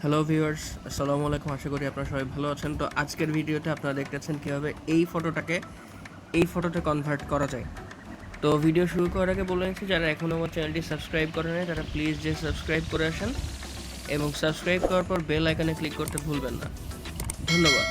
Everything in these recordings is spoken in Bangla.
হ্যালো ভিউয়ার্স, আসসালামু আলাইকুম। আশা করি আপনারা সবাই ভালো আছেন। তো আজকের ভিডিওতে আপনারা দেখতেছেন কীভাবে এই ফটোটাকে এই ফটোতে কনভার্ট করা যায়। তো ভিডিও শুরু করার আগে বলে নিচ্ছি, যারা এখনও আমার চ্যানেলটি সাবস্ক্রাইব করেন নাই তারা প্লিজ যে সাবস্ক্রাইব করে আসেন এবং সাবস্ক্রাইব করার পর বেল আইকনে ক্লিক করতে ভুলবেন না। ধন্যবাদ।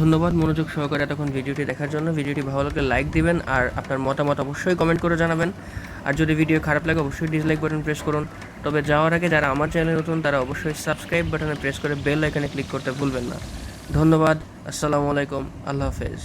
ধন্যবাদ মনোযোগ সহকারে এতক্ষণ ভিডিওটি দেখার জন্য। ভিডিওটি ভালো লাগলে লাইক দিবেন আর আপনার মতামত অবশ্যই কমেন্ট করে জানাবেন। আর যদি ভিডিও খারাপ লাগে অবশ্যই ডিসলাইক বাটন প্রেস করুন। তবে যাওয়ার আগে যারা আমার চ্যানেলে নতুন তারা অবশ্যই সাবস্ক্রাইব বাটনে প্রেস করে বেল আইকনে ক্লিক করতে ভুলবেন না। ধন্যবাদ। আসসালামু আলাইকুম। আল্লাহ হাফেজ।